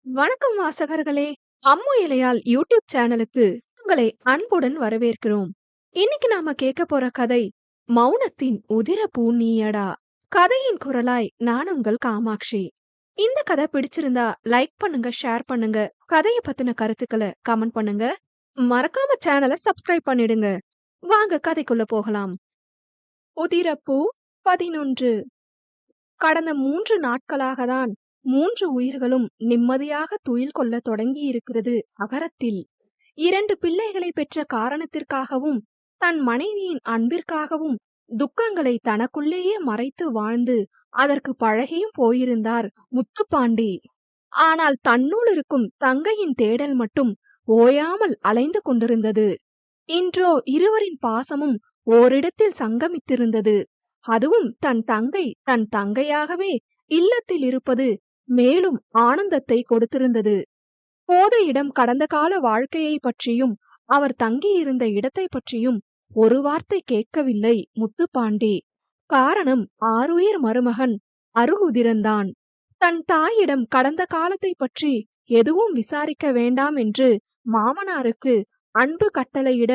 வணக்கம் வாசகர்களே. அம்மு இலையால் யூடியூப் சேனலுக்கு உங்களை அன்புடன் வரவேற்கிறோம். இன்னைக்கு நாம கேட்க போற கதை மௌனத்தின் உதிர பூ நீயடா. கதையின் குரலாய் நான் உங்கள் காமாட்சி. இந்த கதை பிடிச்சிருந்தா லைக் பண்ணுங்க, ஷேர் பண்ணுங்க. கதையை பத்தின கருத்துக்களை கமெண்ட் பண்ணுங்க. மறக்காம சேனலை சப்ஸ்கிரைப் பண்ணிடுங்க. வாங்க கதைக்குள்ள போகலாம். உதிரப்பூ 11. கடந்த 3 நாட்களாக தான் 3 உயிர்களும் நிம்மதியாக துயில் கொள்ள தொடங்கியிருக்கிறது அகரத்தில். 2 பிள்ளைகளை பெற்ற காரணத்திற்காகவும் தன் மனைவியின் அன்பிற்காகவும் துக்கங்களை தனக்குள்ளேயே மறைத்து வாழ்ந்து அதற்கு பழகியும் போயிருந்தார் முத்துப்பாண்டி. ஆனால் தன்னுள் இருக்கும் தங்கையின் தேடல் மட்டும் ஓயாமல் அலைந்து கொண்டிருந்தது. இன்றோ இருவரின் பாசமும் ஓரிடத்தில் சங்கமித்திருந்தது. அதுவும் தன் தங்கை தன் தங்கையாகவே இல்லத்தில் இருப்பது மேலும் ஆனந்தத்தை கொடுத்திருந்தது. கோதையிடம் கடந்த கால வாழ்க்கையை பற்றியும் அவர் தங்கியிருந்த இடத்தை பற்றியும் ஒரு வார்த்தை கேட்கவில்லை முத்துப்பாண்டி. காரணம் ஆருயிர் மருமகன் அருளுதிரன்தான். தன் தாயிடம் கடந்த காலத்தை பற்றி எதுவும் விசாரிக்க வேண்டாம் என்று மாமனாருக்கு அன்பு கட்டளையிட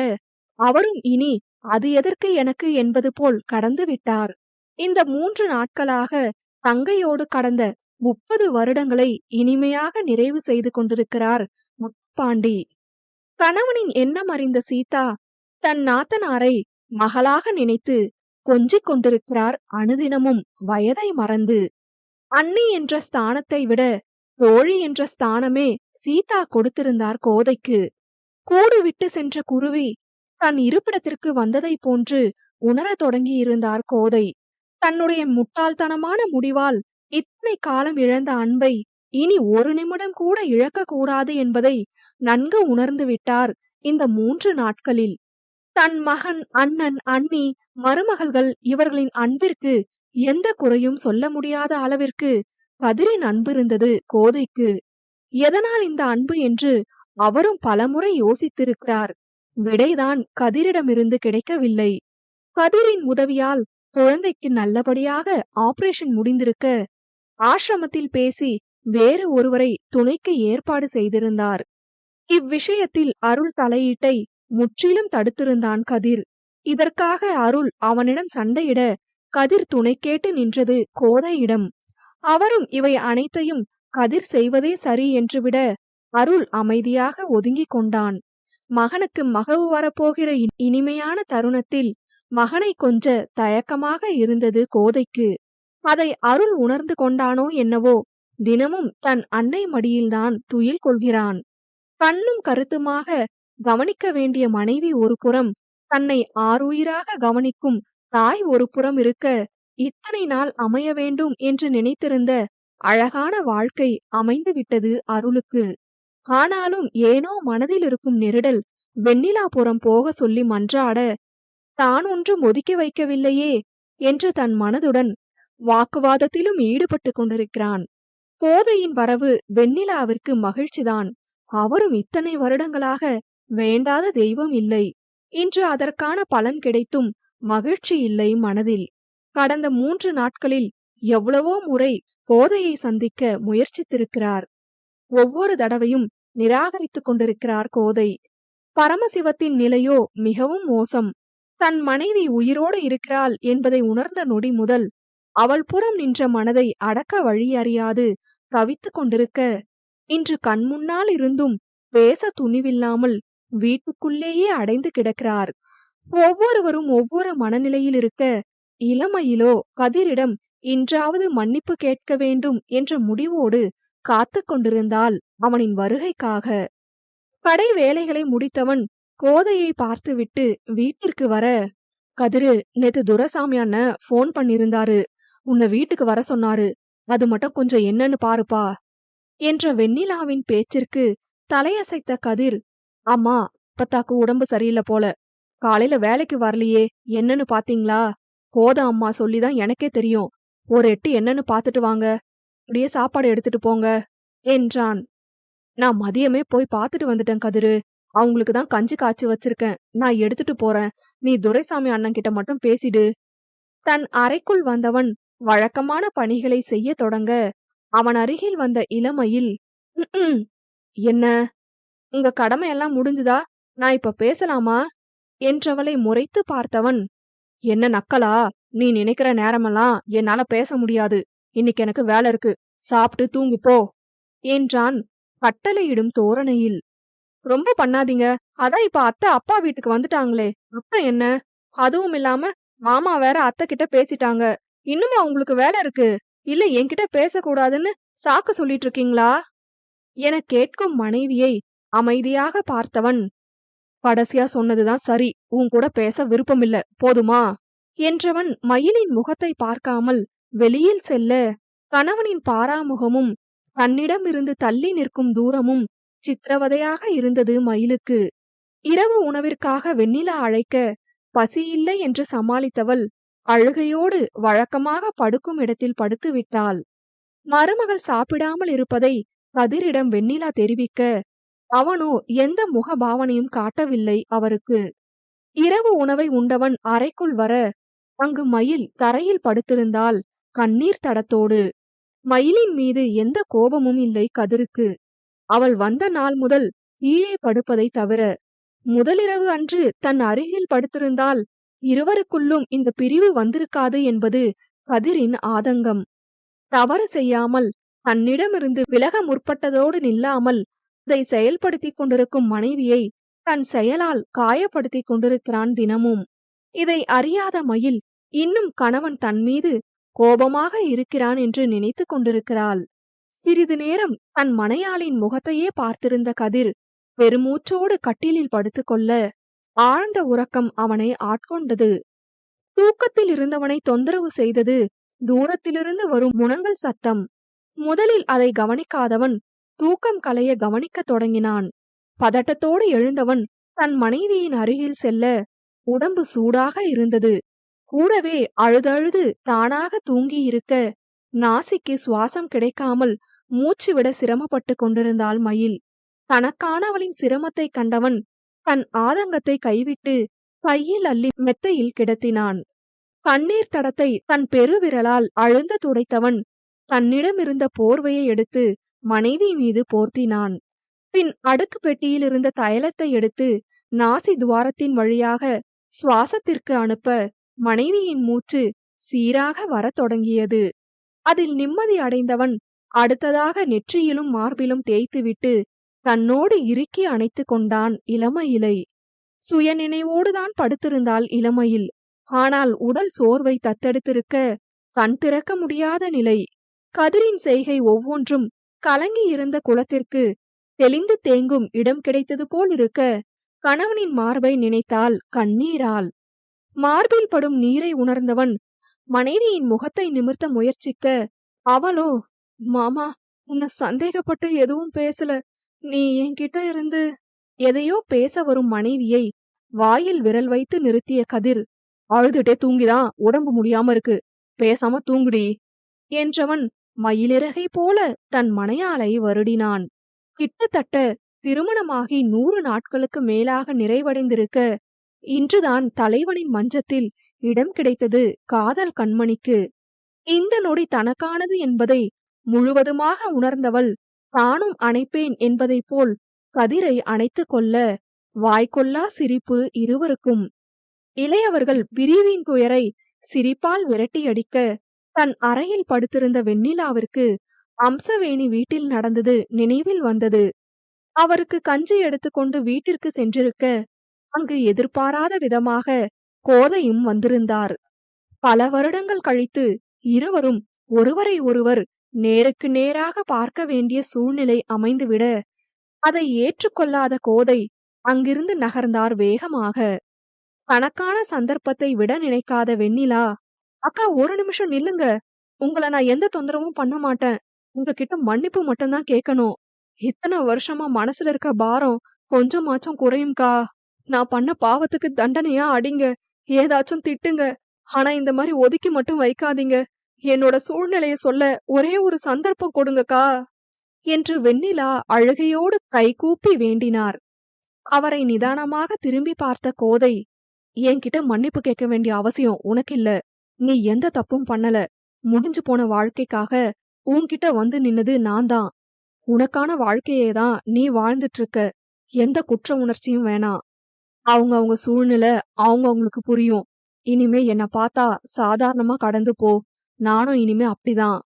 அவரும் இனி அது எதற்கு எனக்கு என்பது போல் கடந்து விட்டார். இந்த 3 நாட்களாக தங்கையோடு கடந்த 30 வருடங்களை இனிமையாக நிறைவு செய்து கொண்டிருக்கிறார் முத்துப்பாண்டி. கணவனின் எண்ணம் அறிந்த சீதா தன் நாத்தனாரை மகளாக நினைத்து கொஞ்சிக் கொண்டிருக்கிறார் அனுதினமும் வயதை மறந்து. அண்ணி என்ற ஸ்தானத்தை விட தோழி என்ற ஸ்தானமே சீதா கொடுத்திருந்தார் கோதைக்கு. கூடு விட்டு சென்ற குருவி தன் இருப்பிடத்திற்கு வந்ததை போன்று உணரத் தொடங்கி இருந்தார் கோதை. தன்னுடைய முட்டாள்தனமான முடிவால் இத்தனை காலம் இழந்த அன்பை இனி ஒரு நிமிடம் கூட இழக்கக்கூடாது என்பதை நன்கு உணர்ந்து விட்டார் இந்த 3 நாட்களில். தன் மகன், அண்ணன், அண்ணி, மருமகள்கள் இவர்களின் அன்பிற்கு எந்த குறையும் சொல்ல முடியாத அளவிற்கு கதிரின் அன்பு இருந்தது கோதைக்கு. எதனால் இந்த அன்பு என்று அவரும் பலமுறை யோசித்திருக்கிறார். விடைதான் கதிரிடமிருந்து கிடைக்கவில்லை. கதிரின் உதவியால் குழந்தைக்கு நல்லபடியாக ஆபரேஷன் முடிந்திருக்க ஆசிரமத்தில் பேசி வேறு ஒருவரை துணைக்கு ஏற்பாடு செய்திருந்தார். இவ்விஷயத்தில் அருள் தலையீட்டை முற்றிலும் தடுத்திருந்தான் கதிர். இதற்காக அருள் அவனிடம் சண்டையிட கதிர் துணை கேட்டு நின்றது கோதையிடம். அவரும் இவை அனைத்தையும் கதிர் செய்வதே சரி என்று விட அருள் அமைதியாக ஒதுங்கிக் கொண்டான். மகனுக்கு மகவு வரப்போகிற இனிமையான தருணத்தில் மகனை கொஞ்ச தயக்கமாக இருந்தது கோதைக்கு. அதை அருள் உணர்ந்து கொண்டானோ என்னவோ, தினமும் தன் அன்னை மடியில்தான் துயில் கொள்கிறான். கண்ணும் கருத்துமாக கவனிக்க வேண்டிய மனைவி ஒரு புறம், தன்னை ஆருயிராக கவனிக்கும் தாய் ஒரு புறம் இருக்க, இத்தனை நாள் அமைய வேண்டும் என்று நினைத்திருந்த அழகான வாழ்க்கை அமைந்து விட்டது அருளுக்கு. ஆனாலும் ஏனோ மனதில் இருக்கும் நெருடல் வெண்ணிலாபுரம் போக சொல்லி மன்றாட, தான் ஒன்றும் ஒதுக்கி வைக்கவில்லையே என்று தன் மனதுடன் வாக்குவாதத்திலும் ஈடுபட்டு கொண்டிருக்கிறான். கோதையின் வரவு வெண்ணிலாவிற்கு மகிழ்ச்சிதான். அவரும் இத்தனை வருடங்களாக வேண்டாத தெய்வம் இல்லை. இன்று அதற்கான பலன் கிடைத்தும் மகிழ்ச்சி இல்லை மனதில். கடந்த 3 நாட்களில் எவ்வளவோ முறை கோதையை சந்திக்க முயற்சித்திருக்கிறார். ஒவ்வொரு தடவையும் நிராகரித்துக் கொண்டிருக்கிறார் கோதை. பரமசிவத்தின் நிலையோ மிகவும் மோசம். தன் மனைவி உயிரோடு இருக்கிறாள் என்பதை உணர்ந்த நொடி முதல் அவள் புறம் நின்ற மனதை அடக்க வழி அறியாது தவித்துக் கொண்டிருக்க, இன்று கண்முன்னால் இருந்தும் பேச துணிவில்லாமல் வீட்டுக்குள்ளேயே அடைந்து கிடக்கிறார். ஒவ்வொருவரும் ஒவ்வொரு மனநிலையில் இருக்க, இளமையிலோ கதிரிடம் இன்றாவது மன்னிப்பு கேட்க வேண்டும் என்ற முடிவோடு காத்து கொண்டிருந்தாள் அவனின் வருகைக்காக. கடை வேலைகளை முடித்தவன் கோதையை பார்த்துவிட்டு வீட்டிற்கு வர, கதிரு, நேத்து துரைசாமி அண்ணன் போன் பண்ணிருந்தாரு, உன்னை வீட்டுக்கு வர சொன்னாரு, அது மட்டும் கொஞ்சம் என்னன்னு பாருப்பா என்ற வெண்ணிலாவின் பேச்சிற்கு தலையசைத்த கதிர், ஆமா, அப்பத்தாக்கு உடம்பு சரியில்லை போல, காலையில வேலைக்கு வரலையே, என்னன்னு பாத்தீங்களா? கோதை அம்மா சொல்லிதான் எனக்கே தெரியும், ஒரு எட்டு என்னன்னு பாத்துட்டு வாங்க, அப்படியே சாப்பாடு எடுத்துட்டு போங்க என்றான். நான் மதியமே போய் பாத்துட்டு வந்துட்டேன் கதிரு, அவங்களுக்கு தான் கஞ்சி காய்ச்சி வச்சிருக்கேன், நான் எடுத்துட்டு போறேன், நீ துரைசாமி அண்ணன் கிட்ட மட்டும் பேசிடு. தன் அறைக்குள் வந்தவன் வழக்கமான பணிகளை செய்ய தொடங்க, அவன் அருகில் வந்த இளமையில், ம்ம். என்ன, உங்க கடமையெல்லாம் முடிஞ்சுதா? நான் இப்ப பேசலாமா? என்றவளை முறைத்து பார்த்தவன், என்ன நக்கலா? நீ நினைக்கிற நேரமெல்லாம் என்னால பேச முடியாது. இன்னைக்கு எனக்கு வேலை இருக்கு. சாப்பிட்டு தூங்கு போ என்றான் கட்டளையிடும் தோரணையில். ரொம்ப பண்ணாதீங்க. அதான் இப்ப அத்தை அப்பா வீட்டுக்கு வந்துட்டாங்களே. அப்புறம் என்ன? அதுவும் இல்லாம மாமா வேற அத்தை கிட்ட பேசிட்டாங்க. இன்னுமா உங்களுக்கு வேலை இருக்கு? இல்ல என்கிட்ட பேசக்கூடாதுன்னு சாக்கு சொல்லிட்டு இருக்கீங்களா? எனக் கேட்கும் மனைவியை அமைதியாக பார்த்தவன், கடைசியா சொன்னதுதான் சரி. உன்கூட பேச விருப்பமில்ல. போதுமா? என்றவன் மயிலின் முகத்தை பார்க்காமல் வெளியில் செல்ல, கணவனின் பாராமுகமும் தன்னிடமிருந்து தள்ளி நிற்கும் தூரமும் சித்திரவதையாக இருந்தது மயிலுக்கு. இரவு உணவிற்காக வெண்ணிலா அழைக்க, பசியில்லை என்று சமாளித்தவள் அழுகையோடு வழக்கமாக படுக்கும் இடத்தில் படுத்துவிட்டாள். மருமகள் சாப்பிடாமல் இருப்பதை கதிரிடம் வெண்ணிலா தெரிவிக்க, அவனோ எந்த முகபாவனையும் காட்டவில்லை அவருக்கு. இரவு உணவை உண்டவன் அறைக்குள் வர, அங்கு மயில் தரையில் படுத்திருந்தாள் கண்ணீர் தடத்தோடு. மயிலின் மீது எந்த கோபமும் இல்லை கதிருக்கு. அவள் வந்த நாள் முதல் கீழே படுப்பதை தவிர, முதலிரவு அன்று தன் அருகில் படுத்திருந்தால் இருவருக்குள்ளும் இந்த பிரிவு வந்திருக்காது என்பது கதிரின் ஆதங்கம். தவறு செய்யாமல் தன்னிடமிருந்து விலக முற்பட்டதோடு நில்லாமல் அதை செயல்படுத்திக் கொண்டிருக்கும் மனைவியை தன் செயலால் காயப்படுத்திக் கொண்டிருக்கிறான் தினமும். இதை அறியாத மயில் இன்னும் கணவன் தன்மீது கோபமாக இருக்கிறான் என்று நினைத்து கொண்டிருக்கிறாள். சிறிது நேரம் தன் மனையாளின் முகத்தையே பார்த்திருந்த கதிர் பெருமூச்சோடு கட்டிலில் படுத்துக்கொள்ள, ஆழ்ந்த உறக்கம் அவனை ஆட்கொண்டது. தூக்கத்தில் இருந்தவனை தொந்தரவு செய்தது தூரத்திலிருந்து வரும் முனங்கல் சத்தம். முதலில் அதை கவனிக்காதவன் தூக்கம் கலைய கவனிக்கத் தொடங்கினான். பதட்டத்தோடு எழுந்தவன் தன் மனைவியின் அருகில் செல்ல, உடம்பு சூடாக இருந்தது. கூடவே அழுதழுது தானாக தூங்கியிருக்க, நாசிக்கு சுவாசம் கிடைக்காமல் மூச்சு விட சிரமப்பட்டு கொண்டிருந்தாள் மயில். தனக்கானவளின் சிரமத்தை கண்டவன் தன் ஆதங்கத்தை கைவிட்டு கையில் அள்ளி மெத்தையில் கிடத்தினான். கண்ணீர் தடத்தை தன் பெருவிரலால் அழுந்த துடைத்தவன் தன்னிடமிருந்த போர்வையை எடுத்து மனைவி மீது போர்த்தினான். பின் அடுக்கு பெட்டியில் இருந்த தைலத்தை எடுத்து நாசி துவாரத்தின் வழியாக சுவாசத்திற்கு அனுப்ப, மனைவியின் மூச்சு சீராக வரத் தொடங்கியது. அதில் நிம்மதி அடைந்தவன் அடுத்ததாக நெற்றியிலும் மார்பிலும் தேய்த்துவிட்டு தன்னோடு இறுக்கி அணைத்து கொண்டான் இளமயிலை. சுயநினைவோடுதான் படுத்திருந்தாள் இளமயில். ஆனால் உடல் சோர்வை தத்தெடுத்திருக்க, கண் திறக்க முடியாத நிலை. கதிரின் செய்கை ஒவ்வொன்றும் கலங்கி இருந்த குளத்திற்கு தெளிந்து தேங்கும் இடம் கிடைத்தது போல் இருக்க, கணவனின் மார்பை நினைத்தால் கண்ணீரால். மார்பில் படும் நீரை உணர்ந்தவன் மனைவியின் முகத்தை நிமிர்த்த முயற்சிக்க, அவளோ, மாமா, உன்னை சந்தேகப்பட்டு எதுவும் பேசல. நீ என்கிட்ட இருந்து எதையோ பேச வரும் மனைவியை வாயில் விரல் வைத்து நிறுத்திய கதிர், அழுதுட்டே தூங்கிதான் உடம்பு முடியாம இருக்கு, பேசாம தூங்குடி என்றவன் மயிலிறகை போல தன் மனையாளை வருடினான். கிட்டத்தட்ட திருமணமாகி 100 நாட்களுக்கு மேலாக நிறைவடைந்திருக்க, இன்றுதான் தலைவனின் மஞ்சத்தில் இடம் கிடைத்தது காதல் கண்மணிக்கு. இந்த நொடி தனக்கானது என்பதை முழுவதுமாக உணர்ந்தவள் தானும் அணைப்பேன் என்பதைப் போல் கதிரை அணைத்து கொள்ள, வாய்க்கொள்ளா சிரிப்பு இருவருக்கும். இளையவர்கள் பிரிவின் துயரை சிரிப்பால் விரட்டியடிக்க, தன் அறையில் படுத்திருந்த வெண்ணிலாவிற்கு அம்சவேணி வீட்டில் நடந்தது நினைவில் வந்தது. அவருக்கு கஞ்சி எடுத்துக்கொண்டு வீட்டிற்கு சென்றிருக்க, அங்கு எதிர்பாராத விதமாக கோதையும் வந்திருந்தார். பல வருடங்கள் கழித்து இருவரும் ஒருவரை ஒருவர் நேருக்கு நேராக பார்க்க வேண்டிய சூழ்நிலை அமைந்துவிட, அதை ஏற்றுக்கொள்ளாத கோதை அங்கிருந்து நகர்ந்தார் வேகமாக. தனக்கான சந்தர்ப்பத்தை விட நினைக்காத வெண்ணிலா, அக்கா, ஒரு நிமிஷம் நில்லுங்க. உங்களை நான் எந்த தொந்தரவும் பண்ண மாட்டேன். உங்ககிட்ட மன்னிப்பு மட்டும்தான் கேட்கணும். இத்தனை வருஷமா மனசுல இருக்க பாரம் கொஞ்சமாச்சும் குறையும்கா. நான் பண்ண பாவத்துக்கு தண்டனையா அடிங்க, ஏதாச்சும் திட்டுங்க. ஆனா இந்த மாதிரி ஒதுக்கி மட்டும் வைக்காதீங்க. என்னோட சூழ்நிலைய சொல்ல ஒரே ஒரு சந்தர்ப்பம் கொடுங்கக்கா என்று வெண்ணிலா அழுகையோடு கைகூப்பி வேண்டினார். அவரை நிதானமாக திரும்பி பார்த்த கோதை, என்கிட்ட மன்னிப்பு கேட்க வேண்டிய அவசியம் உனக்கு இல்ல. நீ எந்த தப்பும் பண்ணல. முடிஞ்சு போன வாழ்க்கைக்காக உன்கிட்ட வந்து நின்னது நான் தான். உனக்கான வாழ்க்கையே தான் நீ வாழ்ந்துட்டு இருக்க. எந்த குற்ற உணர்ச்சியும் வேணாம். அவங்க அவங்க சூழ்நிலை அவங்களுக்கு புரியும். இனிமே என்ன பார்த்தா சாதாரணமா கடந்து போ. நானும் இனிமே அப்படிதான்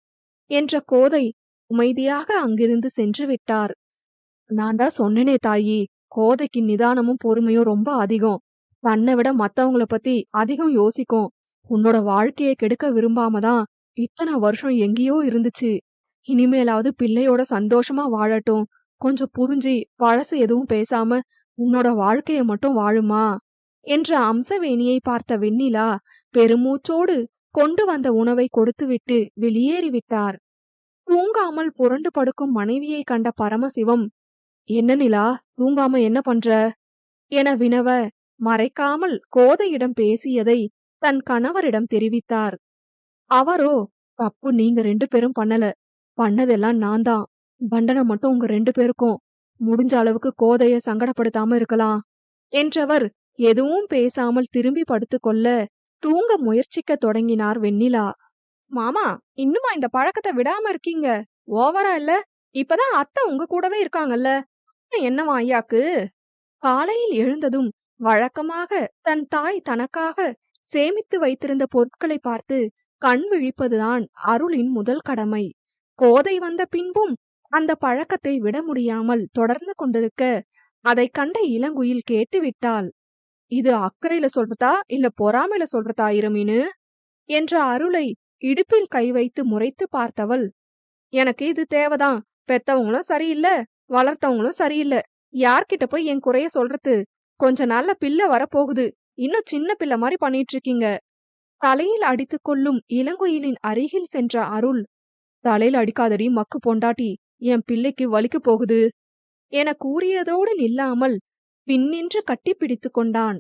என்ற கோதை அமைதியாக அங்கிருந்து சென்று விட்டார். நான் தான் சொன்னேனே தாயி, கோதைக்கு நிதானமும் பொறுமையும் ரொம்ப அதிகம். தன்னை விட மத்தவங்கள பத்தி அதிகம் யோசிக்கும். உன்னோட வாழ்க்கைய கெடுக்க விரும்பாம தான் இத்தனை வருஷம் எங்கேயோ இருந்துச்சு. இனிமேலாவது பிள்ளையோட சந்தோஷமா வாழட்டும். கொஞ்சம் புரிஞ்சு பழசு எதுவும் பேசாம உன்னோட வாழ்க்கைய மட்டும் வாழுமா என்ற அம்சவேணியை பார்த்த வெண்ணிலா பெருமூச்சோடு கொண்டு வந்த உணவை கொடுத்துவிட்டு வெளியேறிவிட்டார். தூங்காமல் புரண்டு படுக்கும் மனைவியை கண்ட பரமசிவம், "என்ன நிலா, தூங்காம என்ன பண்ற?" என வினவ, மறைக்காமல் கோதையிடம் பேசியதை தன் கணவரிடம் தெரிவித்தார். அவரோ, "தப்பு நீங்க 2 பேரும் பண்ணல. பண்ணதெல்லாம் நான் தான். தண்டனை மட்டும் உங்க 2 பேருக்கும். முடிஞ்ச அளவுக்கு கோதைய சங்கடப்படுத்தாம இருக்கலாம்" என்றவர் எதுவும் பேசாமல் திரும்பி படுத்துக்கொள்ள தூங்க முயற்சிக்கத் தொடங்கினார் வெண்ணிலா. "மாமா, இன்னுமா இந்த பழக்கத்தை விடாம இருக்கீங்க? ஓவரா இல்ல? இப்பதான் அத்தை உங்க கூடவே இருக்காங்கல்ல. என்னவா ஐயாக்கு?" காலையில் எழுந்ததும் வழக்கமாக தன் தாய் தனக்காக சேமித்து வைத்திருந்த பொருட்களை பார்த்து கண் விழிப்பதுதான் அருளின் முதல் கடமை. கோதை வந்த பின்பும் அந்த பழக்கத்தை விட முடியாமல் தொடர்ந்து கொண்டிருக்க அதைக் கண்ட இளங்குயில் கேட்டுவிட்டாள். "இது அக்கறையில சொல்றதா இல்ல பொறாமையில சொல்றதா இரமீனு?" என்ற அருளை இடுப்பில் கை வைத்து முறைத்து பார்த்தவள், "எனக்கு இது தேவைதான். பெத்தவங்களும் சரியில்ல, வளர்த்தவங்களும் சரியில்ல. யார்கிட்ட போய் என் குறைய சொல்றது? கொஞ்ச நாள்ல பிள்ளை வரப்போகுது. இன்னும் சின்ன பிள்ளை மாதிரி பண்ணிட்டு இருக்கீங்க." தலையில் அடித்துக் கொள்ளும் இளங்குயிலின் அருகில் சென்ற அருள், "தலையில அடிக்காதடி மக்கு பொண்டாட்டி, என் பிள்ளைக்கு வலிக்கு போகுது" என கூறியதோடு நில்லாமல் பின்னின்று கட்டி பிடித்து கொண்டான்.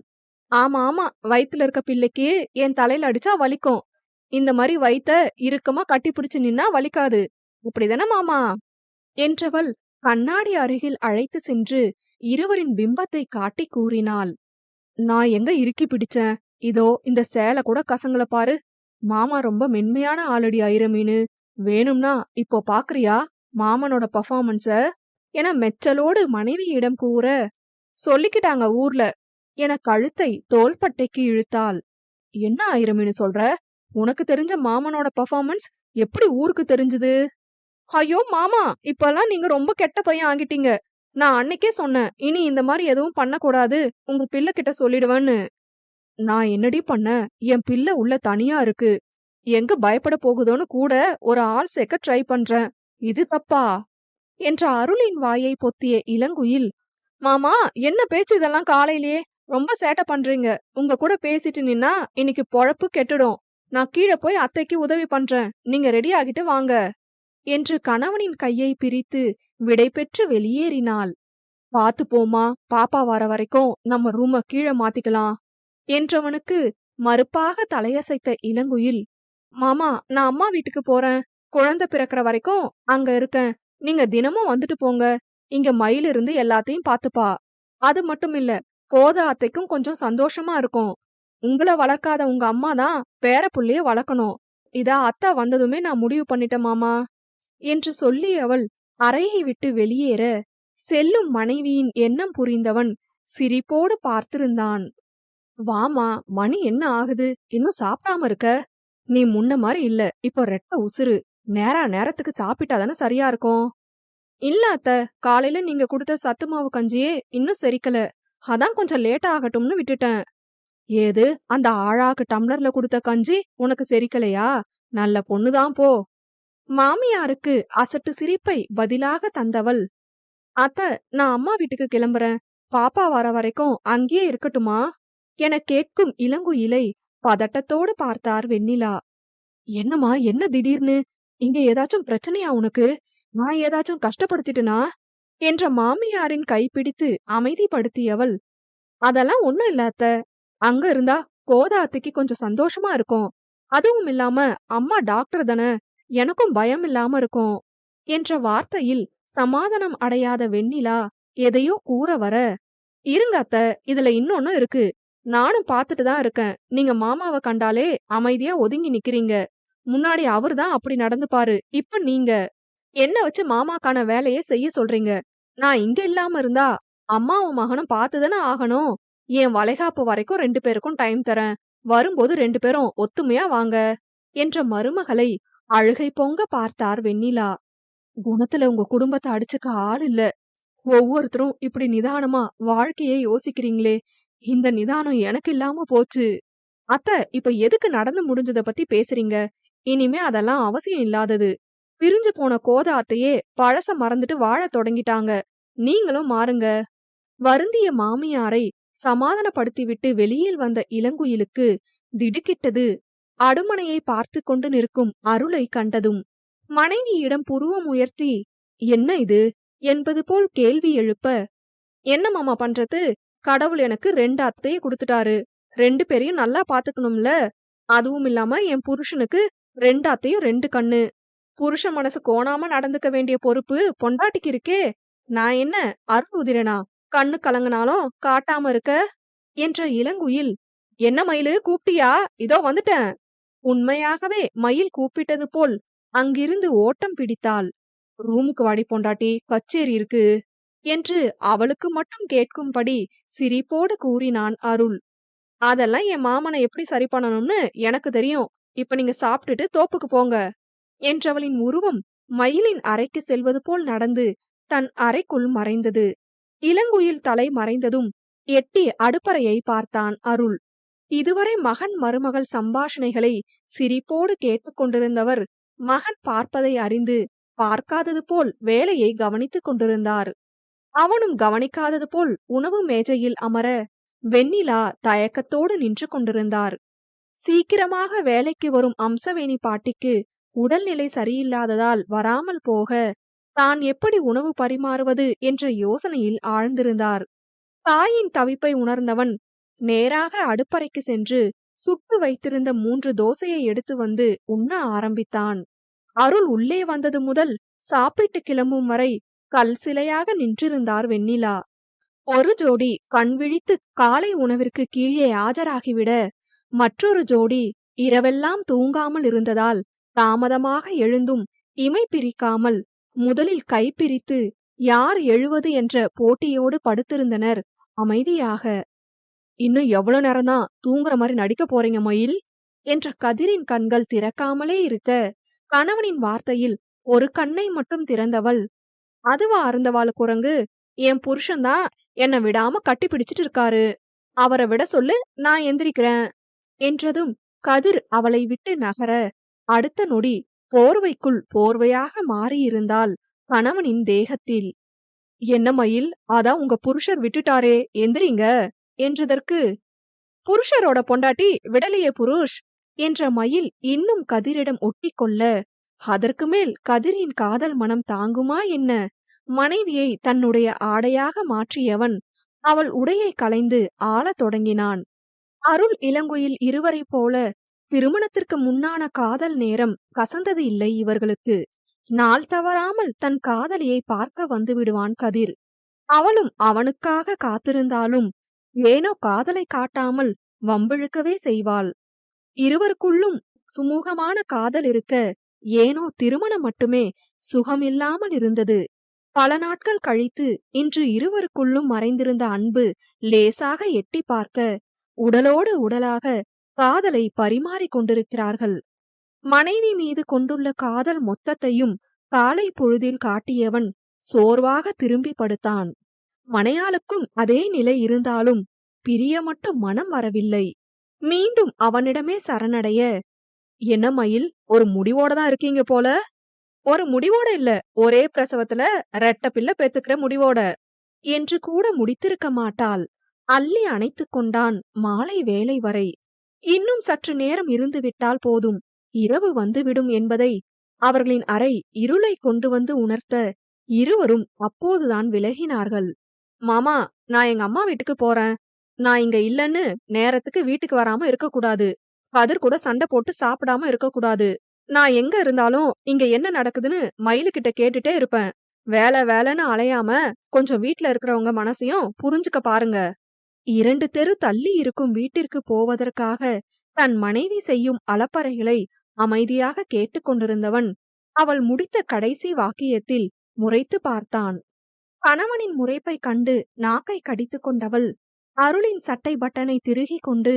"ஆமா ஆமா, வயித்துல இருக்க பிள்ளைக்கு என் தலையில அடிச்சா வலிக்கும். இந்த மாதிரி வயித்த இறுக்கமா கட்டி பிடிச்சு நின்னா வலிக்காது. அப்படிதானே மாமா?" என்றவள் கண்ணாடி அருகில் அழைத்து சென்று இருவரின் பிம்பத்தை காட்டி கூறினாள். "நான் எங்க இறுக்கி பிடிச்சேன்? இதோ இந்த சேலை கூட கசங்கல பாரு. மாமா ரொம்ப மென்மையான ஆளடி ஐரமீனு. வேணும்னா இப்போ பாக்குறியா மாமனோட பர்ஃபார்மன்ஸ?" என மெச்சலோடு மனைவியிடம் கூற, "சொல்லிக்கிட்டாங்க ஊர்ல" என கழுத்தை தோள்பட்டைக்கு இழுத்தாள். "என்ன ஐரமீனு சொல்ற? உனக்கு தெரிஞ்ச மாமனோட பர்ஃபார்மன்ஸ் எப்படி ஊருக்கு தெரிஞ்சது?" "ஐயோ மாமா, இப்பெல்லாம் நீங்க ரொம்ப கெட்ட பையன் ஆகிட்டீங்க. நான் அன்னைக்கே சொன்னேன், இனி இந்த மாதிரி எதுவும் பண்ணக்கூடாது, உங்க பிள்ளை கிட்ட சொல்லிடுவேன்னு." "நான் என்னடி பண்ணேன்? என் பிள்ளை உள்ள தனியா இருக்கு. எங்க பயப்பட போகுதோன்னு கூட ஒரு ஆள் சேர்க்க ட்ரை பண்றேன். இது தப்பா?" என்ற அருளின் வாயை பொத்திய இளங்குயில், "மாமா, என்ன பேச்சு இதெல்லாம் காலையிலேயே? ரொம்ப சேட்டை பண்றீங்க. உங்க கூட பேசிட்டு நின்னா இன்னைக்கு பொழப்பு கெட்டுடும். நான் கீழே போய் அத்தைக்கு உதவி பண்றேன். நீங்க ரெடி ஆகிட்டு வாங்க" என்று கணவனின் கையை பிரித்து விடை பெற்று வெளியேறினாள். "பாத்து போமா, பாப்பா வர வரைக்கும் நம்ம ரூம கீழே மாத்திக்கலாம்" என்றவனுக்கு மறுப்பாக தலையசைத்த இளங்குயில், "மாமா, நான் அம்மா வீட்டுக்கு போறேன். குழந்தை பிறக்கிற வரைக்கும் அங்க இருக்கேன். நீங்க தினமும் வந்துட்டு போங்க. இங்க மயில் இருந்து எல்லாத்தையும் பாத்துப்பா. அது மட்டும் இல்ல, கோத அத்தைக்கும் கொஞ்சம் சந்தோஷமா இருக்கும். உங்கள வளர்க்காத உங்க அம்மா தான் பேர புள்ளைய வளர்க்கணும். இதா அத்தை வந்ததுமே நான் முடிவு பண்ணிட்டேன் மாமா" என்று சொல்லியவள் அறையை விட்டு வெளியேற, செல்லும் மனைவியின் எண்ணம் புரிந்தவன் சிரிப்போடு பார்த்திருந்தான். "வாமா, மணி என்ன ஆகுது? இன்னும் சாப்பிடாம இருக்க? நீ முன்ன மாதிரி இல்ல. இப்போ ரெட்ட உசுரு. நேரத்துக்கு சாப்பிட்டாதானே சரியா இருக்கும்." "இல்ல அத்த, காலையில நீங்க கொடுத்த சத்து மாவு கஞ்சியே இன்னும் செரிக்கல. அதான் கொஞ்சம் லேட் ஆகட்டும்னு விட்டுட்டேன்." "ஏது, அந்த ஆழாக்கு டம்ளர்ல கொடுத்த கஞ்சி உனக்கு செரிக்கலையா? நல்ல பொண்ணுதான் போ." மாமியாருக்கு அசட்டு சிரிப்பை பதிலாக தந்தவள், "அத்த, நான் அம்மா வீட்டுக்கு கிளம்புறேன். பாப்பா வர வரைக்கும் அங்கேயே இருக்கட்டுமா?" என கேட்கும் இளங்குயிலை பதட்டத்தோடு பார்த்தார் வெண்ணிலா. "என்னம்மா, என்ன திடீர்னு? இங்க ஏதாச்சும் பிரச்சனையா உனக்கு? நான் ஏதாச்சும் கஷ்டப்படுத்திட்டனா?" என்ற மாமியாரின் கைப்பிடித்து அமைதிப்படுத்தியவள், "அதெல்லாம் ஒண்ணும் இல்ல அத்த. அங்க இருந்தா கோத அத்தைக்கு கொஞ்சம் சந்தோஷமா இருக்கும். அதுவும் இல்லாம அம்மா டாக்டர் தானே, எனக்கும் பயம் இல்லாம இருக்கும்" என்ற வார்த்தையில் சமாதானம் அடையாத வெண்ணிலா எதையோ கூற வர, "இருங்க அத்த, இதுல இன்னொன்னு இருக்கு. நானும் பாத்துட்டு தான் இருக்கேன். நீங்க மாமாவ கண்டாலே அமைதியா ஒதுங்கி நிக்கிறீங்க. முன்னாடி அவர்தான் அப்படி நடந்துப்பாரு. இப்ப நீங்க" என்ன வச்சு மாமாக்கான வேலைய செய்ய சொல்றீங்க? நான் இங்க இல்லாம இருந்தா, அம்மாவும் மகனும் பார்த்து தானே ஆகணும். என் வளைகாப்பு வரைக்கும் 2 பேருக்கும் டைம் தரேன். வரும்போது 2 பேரும் ஒத்துமையா வாங்க. என்ற மருமகளை அழுகை பொங்க பார்த்தார் வெண்ணிலா. குணத்துல உங்க குடும்பத்த அடிச்சுக்க ஆள் இல்ல. ஒவ்வொருத்தரும் இப்படி நிதானமா வாழ்க்கைய யோசிக்கிறீங்களே, இந்த நிதானம் எனக்கு இல்லாம போச்சு. அத்த, இப்ப எதுக்கு நடந்து முடிஞ்சத பத்தி பேசுறீங்க? இனிமே அதெல்லாம் அவசியம் இல்லாதது. பிரிஞ்சு போன கோத அத்தையே பழச மறந்துட்டு வாழத் தொடங்கிட்டாங்க. நீங்களும் மாறுங்க. வருந்திய மாமியாரை சமாதானப்படுத்திவிட்டு வெளியில் வந்த இளங்குயிலுக்கு திடுக்கிட்டது. அடுமனையை பார்த்து கொண்டு நிற்கும் அருளை கண்டதும் மனைவியிடம் புருவம் உயர்த்தி, என்ன இது என்பது போல் கேள்வி எழுப்ப, என்ன மாமா பண்றது? கடவுள் எனக்கு 2 அத்தைய குடுத்துட்டாரு. 2 பேரையும் நல்லா பாத்துக்கணும்ல. அதுவும் இல்லாம என் புருஷனுக்கு 2 அத்தையும் 2 கண்ணு. புருஷன் மனசு கோணாம நடந்துக்க வேண்டிய பொறுப்பு பொண்டாட்டிக்கு இருக்கே. நான் என்ன அருள் உதிரனா? கண்ணு கலங்குனாலும் காட்டாம இருக்க? என்ற இளங்குயில், என்ன மயிலு கூப்பிட்டியா? இதோ வந்துட்டேன். உண்மையாகவே மயில் கூப்பிட்டது போல் அங்கிருந்து ஓட்டம் பிடித்தாள். ரூமுக்கு வாடி பொண்டாட்டி, கச்சேரி இருக்கு என்று அவளுக்கு மட்டும் கேட்கும்படி சிரிப்போடு கூறினான் அருள். அதெல்லாம் என் மாமனை எப்படி சரி பண்ணணும்னு எனக்கு தெரியும். இப்ப நீங்க சாப்பிட்டுட்டு தோப்புக்கு போங்க என்றவளின் உருவம் மயிலின் அறைக்கு செல்வது போல் நடந்து தன் அறைக்குள் மறைந்தது. இளங்குயில் தலை மறைந்ததும் எட்டி அடுப்பறையை பார்த்தான் அருள். இதுவரை மகன் மருமகள் சம்பாஷணைகளை சிரிப்போடு கேட்டுக்கொண்டிருந்தவர் மகன் பார்ப்பதை அறிந்து பார்க்காதது போல் வேலையை கவனித்துக் கொண்டிருந்தார். அவனும் கவனிக்காதது போல் உணவு மேஜையில் அமர வெண்ணிலா தயக்கத்தோடு நின்று கொண்டிருந்தார். சீக்கிரமாக வேலைக்கு வரும் அம்சவேணி பாட்டிக்கு உடல்நிலை சரியில்லாததால் வராமல் போக தான் எப்படி உணவு பரிமாறுவது என்ற யோசனையில் ஆழ்ந்திருந்தார். தாயின் தவிப்பை உணர்ந்தவன் நேராக அடுப்பறைக்கு சென்று சுட்டு வைத்திருந்த 3 தோசையை எடுத்து வந்து உண்ண ஆரம்பித்தான். அருள் உள்ளே வந்தது முதல் சாப்பிட்டு கிளம்பும் வரை கல் சிலையாக நின்றிருந்தார் வெண்ணிலா. ஒரு ஜோடி கண் விழித்து காலை உணவிற்கு கீழே ஆஜராகிவிட, மற்றொரு ஜோடி இரவெல்லாம் தூங்காமல் இருந்ததால் தாமதமாக எழுந்தும் இமை பிரிக்காமல் முதலில் கைப்பிரித்து யார் எழுவது என்ற போட்டியோடு படுத்திருந்தனர் அமைதியாக. இன்னும் எவ்வளவு நேரம்தான் தூங்குற மாதிரி நடிக்க போறீங்க மயில்? என்ற கதிரின் கண்கள் திறக்காமலே இருக்க, கணவனின் வார்த்தையில் ஒரு கண்ணை மட்டும் திறந்தவள், அதுவா அருந்தவாள குரங்கு, என் புருஷன்தான் என்ன விடாம கட்டி பிடிச்சிட்டு இருக்காரு. அவரை விட சொல்லு, நான் எந்திரிக்கிறேன் என்றதும் கதிர் அவளை விட்டு நகர, அடுத்த நொடி போர்வைக்குள் போர்வையாக மாறியிருந்தாள் கணவனின் தேகத்தில். என்ன மயில், அதான் உங்க புருஷர் விட்டுட்டாரே, எந்திரிங்க என்றதற்கு, புருஷரோட பொண்டாட்டி விடலையே புருஷ் என்ற மயில் இன்னும் கதிரிடம் ஒட்டிக்கொள்ள, அதற்கு மேல் கதிரின் காதல் மனம் தாங்குமா என்ன? மனைவியை தன்னுடைய ஆடையாக மாற்றியவன் அவள் உடையை களைந்து ஆளத் தொடங்கினான். அருள் இளங்குயில் இருவரைப் போல திருமணத்திற்கு முன்னான காதல் நேரம் கசந்தது இல்லை இவர்களுக்கு. நாள் தவறாமல் தன் காதலியை பார்க்க வந்து விடுவான் கதிர். அவளும் அவனுக்காக காத்திருந்தாலும் ஏனோ காதலை காட்டாமல் வம்பிழுக்கவே செய்வாள். இருவருக்குள்ளும் சுமூகமான காதல் இருக்க, ஏனோ திருமணம் மட்டுமே சுகமில்லாமல் இருந்தது. பல நாட்கள் கழித்து இன்று இருவருக்குள்ளும் மறைந்திருந்த அன்பு லேசாக எட்டி பார்க்க, உடலோடு உடலாக காதலை பரிமாறிக் கொண்டிருக்கிறார்கள். மனைவி மீது கொண்டுள்ள காதல் மொத்தத்தையும் காலை பொழுதில் காட்டியவன் சோர்வாக திரும்பி படுத்தான். மனையாளுக்கும் அதே நிலை இருந்தாலும் பிரிய மட்டும் மனம் வரவில்லை. மீண்டும் அவனிடமே சரணடைய, என்ன மயில், ஒரு முடிவோட தான் இருக்கீங்க போல? ஒரு முடிவோட இல்ல, ஒரே பிரசவத்துல 2 பிள்ளை பெத்துக்கிற முடிவோட என்று கூட முடித்திருக்க மாட்டாள். அள்ளி அணைத்துக் கொண்டான் மாலை வேளை வரை. இன்னும் சற்று நேரம் இருந்துவிட்டால் போதும், இரவு வந்துவிடும் என்பதை அவர்களின் அறை இருளை கொண்டு வந்து உணர்த்த இருவரும் அப்போதுதான் விலகினார்கள். மாமா, நான் எங்க அம்மா வீட்டுக்கு போறேன். நான் இங்க இல்லன்னு நேரத்துக்கு வீட்டுக்கு வராம இருக்கக்கூடாது. கதிர் கூட சண்டை போட்டு சாப்பிடாம இருக்கக்கூடாது. நான் எங்க இருந்தாலும் இங்க என்ன நடக்குதுன்னு மயிலுகிட்ட கேட்டுட்டே இருப்பேன். வேலை வேலைன்னு அலையாம கொஞ்சம் வீட்ல இருக்கிறவங்க மனசையும் புரிஞ்சுக்க பாருங்க. 2 தெரு தள்ளி இருக்கும் வீட்டிற்கு போவதற்காக தன் மனைவி செய்யும் அலப்பறைகளை அமைதியாக கேட்டுக்கொண்டிருந்தவன் அவள் முடித்த கடைசி வாக்கியத்தில் முறைத்து பார்த்தான். கணவனின் முறைப்பை கண்டு நாக்கை கடித்துக் கொண்டவள் அருளின் சட்டை பட்டனை திருகிக் கொண்டு,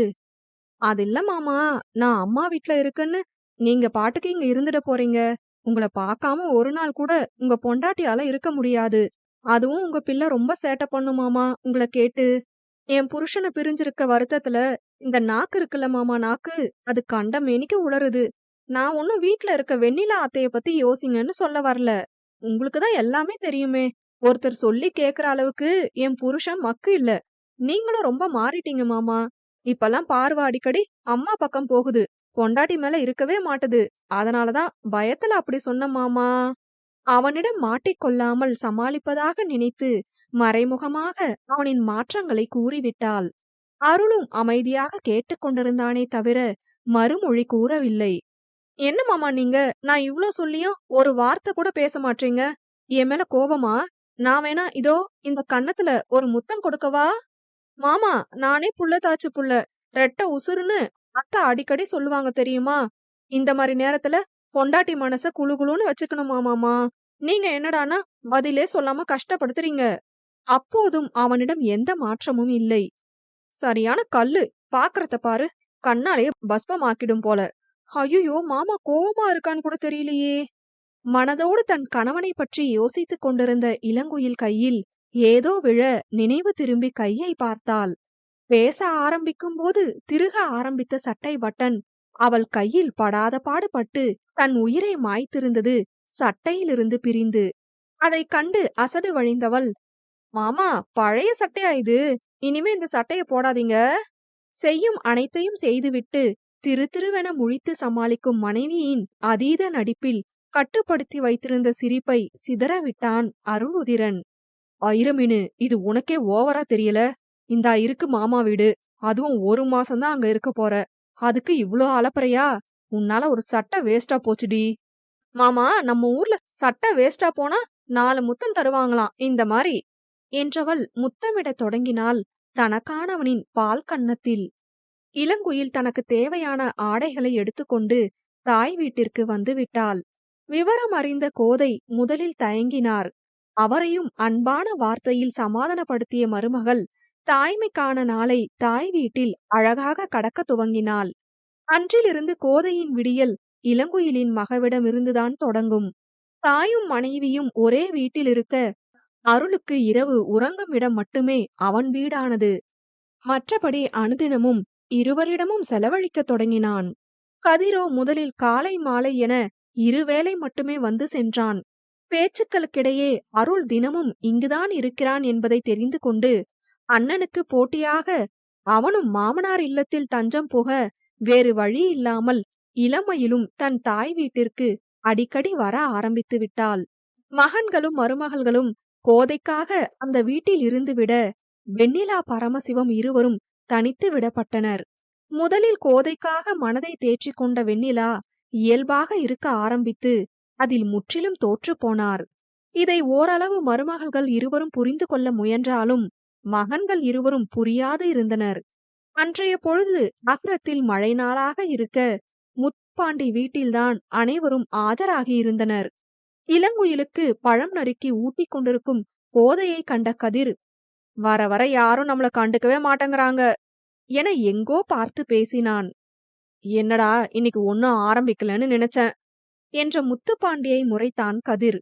அது இல்ல மாமா, நான் அம்மா வீட்ல இருக்குன்னு நீங்க பாட்டுக்கு இங்க இருந்துட போறீங்க. உங்கள பார்க்காம ஒரு நாள் கூட உங்க பொண்டாட்டியால இருக்க முடியாது. அதுவும் உங்க பிள்ளை ரொம்ப சேட்டை பண்ணும் மாமா உங்கள கேட்டு. என் புருஷன பிரிஞ்சிருக்க வருத்தத்துல இந்த நாக்கு இருக்குல்ல மாமா நாக்கு, அது கண்டமேனிக்கு உளறுது. நான் ஒண்ணும் வீட்ல இருக்க வெண்ணிலா அத்தைய பத்தி யோசிங்கன்னு சொல்ல வரல. உங்களுக்கு தான் எல்லாமே தெரியுமே. ஒருத்தர் சொல்லி கேக்குற அளவுக்கு என் புருஷன் மக்கு இல்ல. நீங்களும் ரொம்ப மாறிட்டீங்க மாமா. இப்பல்லாம் பார்வ அடிக்கடி அம்மா பக்கம் போகுது. பொண்டாட்டி மேல இருக்கவே மாட்டுது. அதனாலதான் பயத்துல அப்படி சொன்ன மாமா. அவனிடம் மாட்டிக்கொள்ளாமல் சமாளிப்பதாக நினைத்து மறைமுகமாக அவனின் மாற்றங்களை கூறிவிட்டாள். அருளும் அமைதியாக கேட்டுக்கொண்டிருந்தானே தவிர மறுமொழி கூறவில்லை. என்ன மாமா நீங்க? நான் இவ்ளோ சொல்லியும் ஒரு வார்த்தை கூட பேச மாட்டீங்க. என் மேல கோபமா? நான் வேணா இதோ இந்த கன்னத்துல ஒரு முத்தம் கொடுக்கவா? மாமா, நானே புள்ள தாச்சு புள்ள. ரெட்ட உசுருன்னு அத்தை அடிக்கடி சொல்லுவாங்க தெரியுமா? இந்த மாதிரி நேரத்துல பொண்டாட்டி மனச குளு குளுன்னு வச்சுக்கணுமா மாமா? நீங்க என்னடான்னா பதிலே சொல்லாம கஷ்டப்படுத்துறீங்க. அப்போதும் அவனிடம் எந்த மாற்றமும் இல்லை. சரியான கல்லு. பாக்குறத பாரு. கண்ணாலே பஸ்பமாக்கிடும் போல. ஐயோ மாமா கோவமா இருக்கான்னு கூட தெரியலையே. மனதோடு தன் கணவனை பற்றி யோசித்துக் கொண்டிருந்த இளங்குயில் கையில் ஏதோ விழ நினைவு திரும்பி கையை பார்த்தாள். பேச ஆரம்பிக்கும் போது திருக ஆரம்பித்த சட்டை பட்டன் அவள் கையில் படாத பாடுபட்டு தன் உயிரை மாய்த்திருந்தது சட்டையிலிருந்து பிரிந்து. அதைக் கண்டு அசடு வழிந்தவள், மாமா, பழைய சட்டையா இது? இனிமே இந்த சட்டைய போடாதீங்க. செய்யும் அனைத்தையும் செய்துவிட்டு திரு திருவென முழித்து சமாளிக்கும் மனைவியின் அதீத நடிப்பில் கட்டுப்படுத்தி வைத்திருந்த சிரிப்பை சிதறவிட்டான் அருளுதிரன். ஐரமீனு, இது உனக்கே ஓவரா தெரியல? இந்தா இருக்கு மாமா வீடு. அதுவும் 1 மாசம்தான் அங்க இருக்க போற. அதுக்கு இவ்ளோ அலப்பறையா? உன்னால ஒரு சட்டை வேஸ்டா போச்சுடி. மாமா, நம்ம ஊர்ல சட்டை வேஸ்டா போனா 4 முத்தம் தருவாங்களாம் இந்த மாதிரி என்றவள் முத்தமிடத் தொடங்கினாள் தனக்கானவனின் பால் கன்னத்தில். இளங்குயில் தனக்கு தேவையான ஆடைகளை எடுத்துக்கொண்டு தாய் வீட்டிற்கு வந்துவிட்டாள். விவரம் அறிந்த கோதை முதலில் தயங்கினார். அவரையும் அன்பான வார்த்தையில் சமாதானப்படுத்திய மருமகள் தாய்மைக்கான நாளை தாய் வீட்டில் அழகாக கடக்க துவங்கினாள். அன்றிலிருந்து கோதையின் விடியல் இளங்குயிலின் மகவிடமிருந்துதான் தொடங்கும். தாயும் மனைவியும் ஒரே வீட்டில் இருக்க அருளுக்கு இரவு உறங்கும் இடம் மட்டுமே அவன் வீடானது. மற்றபடி அனுதினமும் இருவரிடமும் செலவழிக்கத் தொடங்கினான். கதிரோ முதலில் காலை மாலை என 2 வேளை மட்டுமே வந்து சென்றான். பேச்சுக்களுக்கிடையே அருள் தினமும் இங்குதான் இருக்கிறான் என்பதை தெரிந்து கொண்டு அண்ணனுக்கு போட்டியாக அவனும் மாமனார் இல்லத்தில் தஞ்சம் புக வேறு வழி இல்லாமல் இளமையிலும் தன் தாய் வீட்டிற்கு அடிக்கடி வர ஆரம்பித்து விட்டாள். மகன்களும் மருமகள்களும் கோதைக்காக அந்த வீட்டில் இருந்துவிட வெண்ணிலா பரமசிவம் இருவரும் தனித்து விடப்பட்டனர். முதலில் கோதைக்காக மனதை தேற்றிக் கொண்ட வெண்ணிலா இயல்பாக இருக்க ஆரம்பித்து அதில் முற்றிலும் தோற்று போனார். இதை ஓரளவு மருமகள்கள் இருவரும் புரிந்து கொள்ள முயன்றாலும் மகன்கள் இருவரும் புரியாது இருந்தனர். அன்றைய பொழுது நகரத்தில் மழை நாளாக இருக்க முத்துப்பாண்டி வீட்டில்தான் அனைவரும் ஆஜராகியிருந்தனர். இளங்குயிலுக்கு பழம் நறுக்கி ஊட்டிக் கொண்டிருக்கும் கோதையை கண்ட கதிர், வர வர யாரும் நம்மள கண்டுக்கவே மாட்டேங்கிறாங்க என எங்கோ பார்த்து பேசினான். என்னடா, இன்னைக்கு ஒன்னும் ஆரம்பிக்கலன்னு நினைச்சேன் என்ற முத்துப்பாண்டியை முறைத்தான் கதிர்.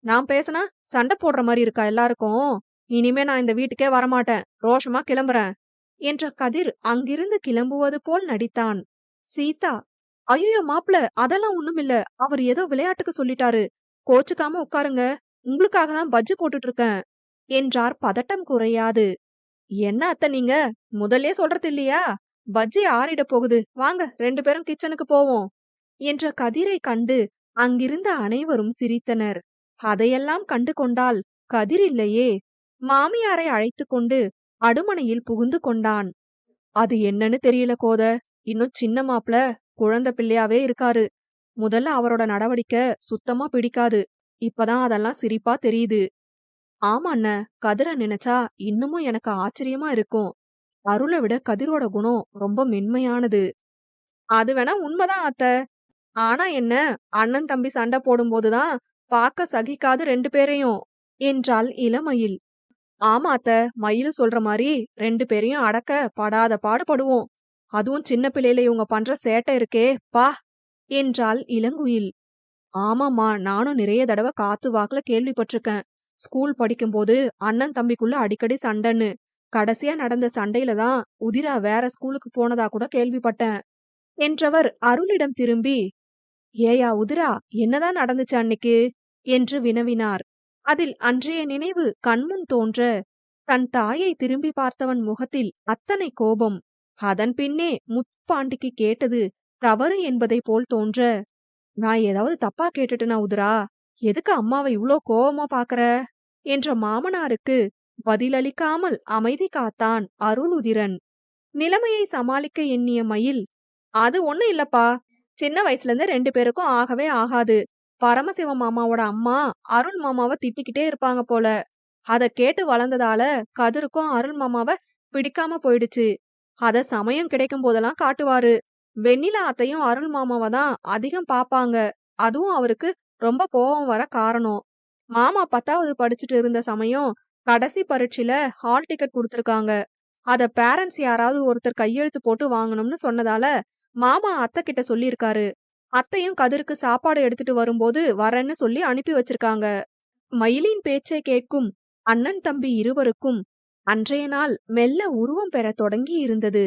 நான் பேசினா சண்டை போடுற மாதிரி இருக்கா எல்லாருக்கும்? இனிமே நான் இந்த வீட்டுக்கே வரமாட்டேன், ரோஷமா கிளம்புறேன் என்ற கதிர் அங்கிருந்து கிளம்புவது போல் நடித்தான். சீதா, ஐயோ மாப்ள, அதெல்லாம் ஒண்ணுமில்ல. அவர் ஏதோ விளையாட்டுக்கு சொல்லிட்டாரு. கோச்சுக்காம உட்காருங்க, உங்களுக்காக தான் பஜ்ஜி போட்டுட்டு இருக்கேன் என்றார் பதட்டம் குறையாது. என்ன அத்தை நீங்க முதல்லே சொல்றது இல்லையா? பஜ்ஜி ஆறிட போகுது, வாங்க 2 பேரும் கிச்சனுக்கு போவோம் என்ற கதிரை கண்டு அங்கிருந்த அனைவரும் சிரித்தனர். அதையெல்லாம் கண்டு கொண்டால் கதிர் இல்லையே. மாமியாரை அழைத்து கொண்டு அடுமனையில் புகுந்து கொண்டான். அது என்னன்னு தெரியல கோத, இன்னும் சின்ன மாப்ள குழந்தை பிள்ளையாவே இருக்காரு. முதல்ல அவரோட நடவடிக்கை சுத்தமா பிடிக்காது. இப்பதான் அதெல்லாம் சிரிப்பா தெரியுது. ஆமா அண்ண, கதிர நினைச்சா இன்னமும் எனக்கு ஆச்சரியமா இருக்கும். அருளை விட கதிரோட குணம் ரொம்ப மென்மையானது. அது வேணா உண்மைதான் அத்த. ஆனா என்ன, அண்ணன் தம்பி சண்டை போடும்போதுதான் பார்க்க சகிக்காது 2 பேரையும் என்றாள் இளமயில். ஆமா அத்த, மயிலு சொல்ற மாரி 2 பேரையும் அடக்க படாத பாடுபடுவோம். அதுவும் சின்ன பிள்ளையில இவங்க பண்ற சேட்டை இருக்கே பா என்றாள் இளங்குயில். ஆமாம்மா, நானும் நிறைய தடவை காத்து வாக்குல கேள்விப்பட்டிருக்கேன். ஸ்கூல் படிக்கும்போது அண்ணன் தம்பிக்குள்ள அடிக்கடி சண்டைன்னு. கடைசியா நடந்த சண்டையில தான் உதிரா வேற ஸ்கூலுக்கு போனதா கூட கேள்விப்பட்டேன் என்றவர் அருளிடம் திரும்பி, ஏயா உதிரா, என்னதான் நடந்துச்சு அன்னிக்கு என்று வினவினார். அதில் அன்றைய நினைவு கண்முன் தோன்ற தன் தாயை திரும்பி பார்த்தவன் முகத்தில் அத்தனை கோபம். அதன் பின்னே முத்துப்பாண்டிக்கு கேட்டது தவறு என்பதை போல் தோன்ற, நான் ஏதாவது தப்பா கேட்டுட்டேனா உதிரா? எதுக்கு அம்மாவை இவ்ளோ கோவமா பாக்குற என்ற மாமனாருக்கு பதிலளிக்காமல் அமைதி காத்தான் அருளுதிரன். நிலைமையை சமாளிக்க எண்ணிய மயில், அது ஒண்ணும் இல்லப்பா, சின்ன வயசுல இருந்து 2 பேருக்கும் ஆகவே ஆகாது. பரமசிவ மாமாவோட அம்மா அருள் மாமாவ திட்டிக்கிட்டே இருப்பாங்க போல. அத கேட்டு வளர்ந்ததால கதிருக்கும் அருள் மாமாவ பிடிக்காம போயிடுச்சு. அத சமயம் கிடைக்கும் போதெல்லாம் காட்டுவாரு. வெண்ணிலா அத்தையும் அருள் மாமாவ தான் அதிகம் பாப்பாங்க. அதுவும் அவருக்கு ரொம்ப கோவம் வர காரணம். மாமா 10வது படிச்சுட்டு இருந்த சமயம் கடைசி பரீட்சையில ஹால் டிக்கெட் கொடுத்திருக்காங்க. அத பேரண்ட்ஸ் யாராவது ஒருத்தர் கையெழுத்து போட்டு வாங்கணும்னு சொன்னதால மாமா அத்தை கிட்ட சொல்லியிருக்காரு. அத்தையும் கதிருக்கு சாப்பாடு எடுத்துட்டு வரும்போது வரேன்னு சொல்லி அனுப்பி வச்சிருக்காங்க. மயிலின் பேச்சை கேட்கும் அண்ணன் தம்பி இருவருக்கும் அன்றைய நாள் மெல்ல உருவம் பெறத் தொடங்கி இருந்தது.